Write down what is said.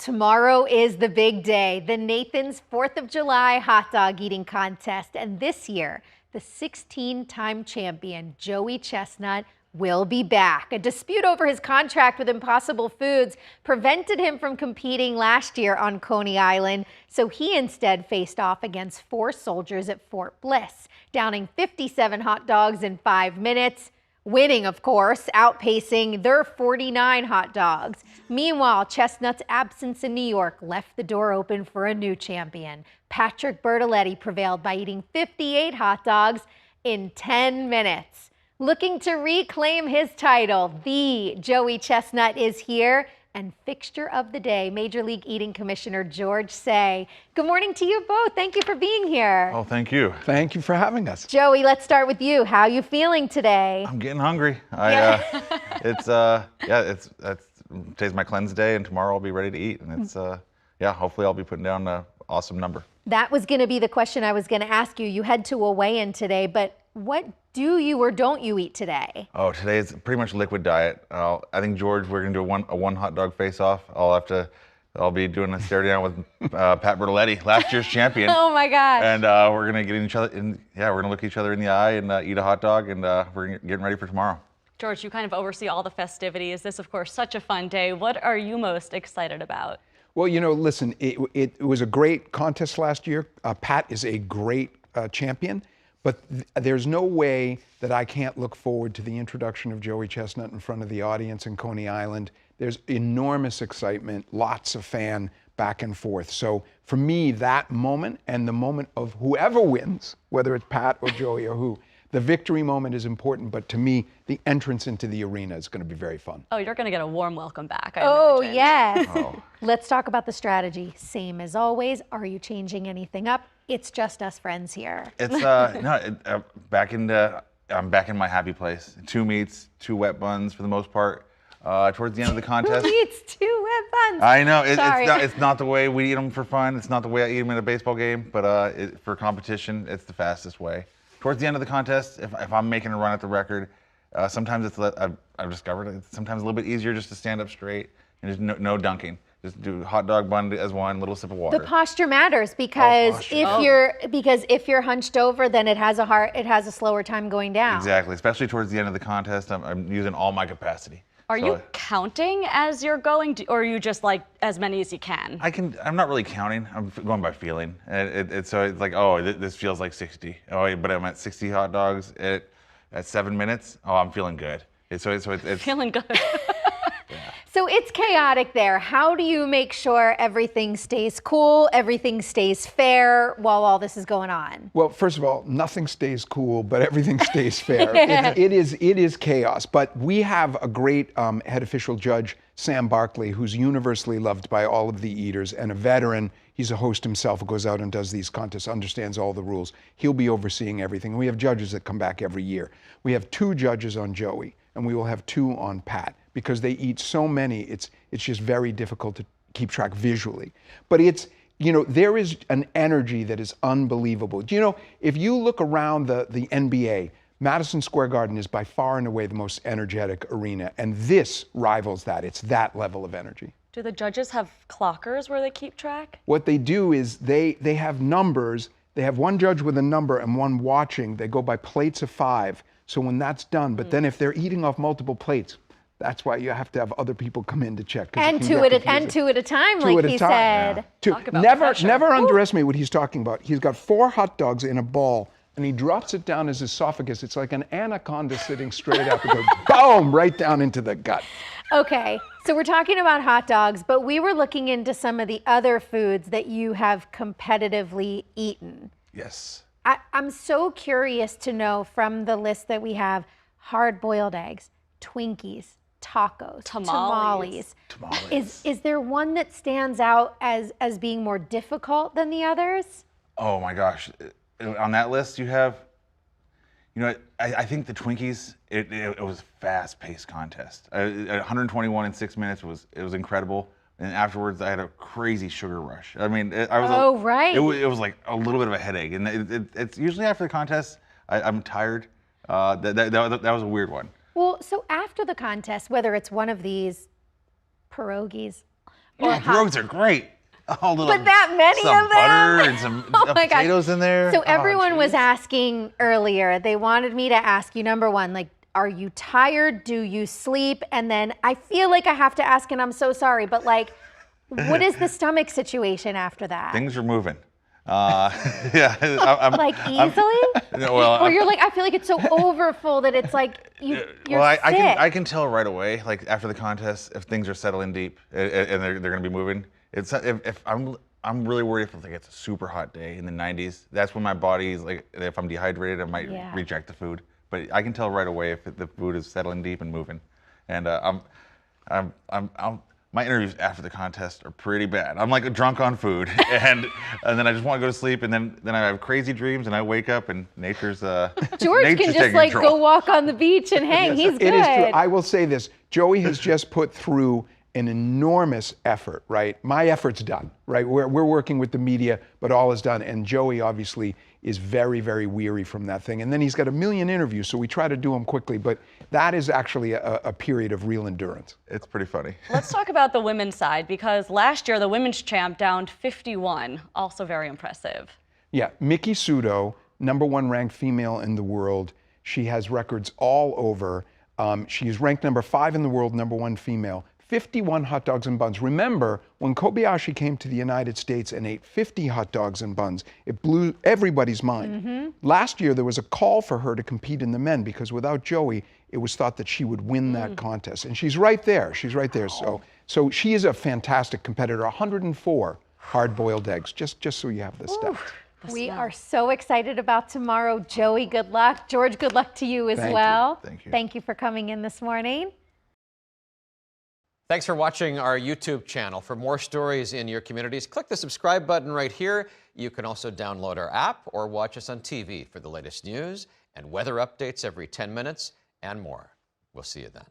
Tomorrow is the big day, the Nathan's 4th of July hot dog eating contest. And this year, the 16-time champion, Joey Chestnut, will be back. A dispute over his contract with Impossible Foods prevented him from competing last year on Coney Island, so he instead faced off against 4 soldiers at Fort Bliss, downing 57 hot dogs in 5 minutes. Winning, of course, outpacing their 49 hot dogs. Meanwhile, Chestnut's absence in New York left the door open for a new champion. Patrick Bertoletti prevailed by eating 58 hot dogs in 10 minutes. Looking to reclaim his title, the Joey Chestnut is here. And fixture of the day, Major League Eating Commissioner George Say. Good morning to you both. Thank you for being here. Oh, thank you. Thank you for having us. Joey, let's start with you. How are you feeling today? I'm getting hungry. Today's my cleanse day, and tomorrow I'll be ready to eat. And hopefully I'll be putting down an awesome number. That was going to be the question I was going to ask you. You head to a weigh-in today, but what do you or don't you eat today? Oh, today is pretty much liquid diet. I think, George, we're going to do a one hot dog face-off. I'll be doing a stare down with Pat Bertoletti, last year's champion. Oh my gosh. And we're going to get each other we're going to look each other in the eye and eat a hot dog, and we're getting ready for tomorrow. George, you kind of oversee all the festivities. This, of course, such a fun day. What are you most excited about? Well, listen, it was a great contest last year. Pat is a great champion, but there's no way that I can't look forward to the introduction of Joey Chestnut in front of the audience in Coney Island. There's enormous excitement, lots of fan back and forth. So for me, that moment and the moment of whoever wins, whether it's Pat or Joey or who, the victory moment is important, but to me, the entrance into the arena is going to be very fun. Oh, you're going to get a warm welcome back, I imagine. Yes. Oh. Let's talk about the strategy. Same as always. Are you changing anything up? It's just us friends here. It's I'm back in my happy place. 2 meats, 2 wet buns for the most part. Towards the end of the contest. 2 meats, 2 wet buns. I know it's not the way we eat them for fun. It's not the way I eat them in a baseball game, but for competition, it's the fastest way. Towards the end of the contest, if I'm making a run at the record, sometimes I've discovered it's sometimes a little bit easier just to stand up straight and just no dunking. Just do hot dog bun as one, little sip of water. The posture matters because if you're hunched over, then it has a slower time going down. Exactly, especially towards the end of the contest, I'm using all my capacity. Are you counting as you're going, or are you just like as many as you can? I'm not really counting. I'm going by feeling. So it's like, oh, this feels like 60. Oh, but I'm at 60 hot dogs at 7 minutes. Oh, I'm feeling good. It's feeling good. So it's chaotic there. How do you make sure everything stays cool, everything stays fair while all this is going on? Well, first of all, nothing stays cool, but everything stays fair. It is chaos. But we have a great head official judge, Sam Barkley, who's universally loved by all of the eaters and a veteran. He's a host himself who goes out and does these contests, understands all the rules. He'll be overseeing everything. We have judges that come back every year. We have 2 judges on Joey, and we will have 2 on Pat, because they eat so many, it's just very difficult to keep track visually. But there is an energy that is unbelievable. If you look around the NBA, Madison Square Garden is by far and away the most energetic arena, and this rivals that. It's that level of energy. Do the judges have clockers where they keep track? What they do is they have numbers. They have one judge with a number and one watching. They go by plates of 5. So when that's done, but then if they're eating off multiple plates, that's why you have to have other people come in to check. And 2 at a time, like he said. Never underestimate what he's talking about. He's got 4 hot dogs in a ball, and he drops it down his esophagus. It's like an anaconda sitting straight up. It goes boom, right down into the gut. Okay, so we're talking about hot dogs, but we were looking into some of the other foods that you have competitively eaten. Yes. I'm so curious to know from the list that we have: hard-boiled eggs, Twinkies, tacos, tamales. Is there one that stands out as being more difficult than the others? Oh my gosh. On that list you have, I think the Twinkies, it was a fast-paced contest. 121 in 6 minutes was incredible. And afterwards, I had a crazy sugar rush. I mean, right. It was like a little bit of a headache. And it's usually after the contest, I'm tired. That was a weird one. Well, so after the contest, whether it's one of these pierogies or pierogies are great. Oh, little, but that many some of them? butter and some Oh my gosh. potatoes in there. So everyone geez. was asking earlier, they wanted me to ask you, number one, like, are you tired? Do you sleep? And then I feel like I have to ask, and I'm so sorry, but like, what is the stomach situation after that? Things are moving. Yeah, like easily? Well, or you're like, I feel like it's so overfull that it's like you're well, sick. I can tell right away, like after the contest, if things are settling deep and they're going to be moving. It's if I'm really worried if like it's a super hot day in the 90s. That's when my body's like, if I'm dehydrated, I might reject the food. But I can tell right away if the food is settling deep and moving. And my interviews after the contest are pretty bad. I'm like drunk on food, and then I just want to go to sleep, and then I have crazy dreams, and I wake up, and nature's George nature's can just like control. go walk on the beach and hang. He's good. It is true. I will say this: Joey has just put through an enormous effort. Right, my effort's done. Right, we're working with the media, but all is done. And Joey obviously is very, very weary from that thing. And then he's got a million interviews, so we try to do them quickly. But that is actually a period of real endurance. It's pretty funny. Let's talk about the women's side, because last year the women's champ downed 51, also very impressive. Yeah, Miki Sudo, #1 ranked female in the world. She has records all over. She is ranked #5 in the world, #1 female. 51 hot dogs and buns. Remember, when Kobayashi came to the United States and ate 50 hot dogs and buns, it blew everybody's mind. Last year, there was a call for her to compete in the men because without Joey, it was thought that she would win that contest. And she's right there. She's right there. So she is a fantastic competitor. 104 hard-boiled eggs, just so you have the stats. We are so excited about tomorrow. Joey, good luck. George, good luck to you as well. Thank you. Thank you for coming in this morning. Thanks for watching our YouTube channel. For more stories in your communities, click the subscribe button right here. You can also download our app or watch us on TV for the latest news and weather updates every 10 minutes and more. We'll see you then.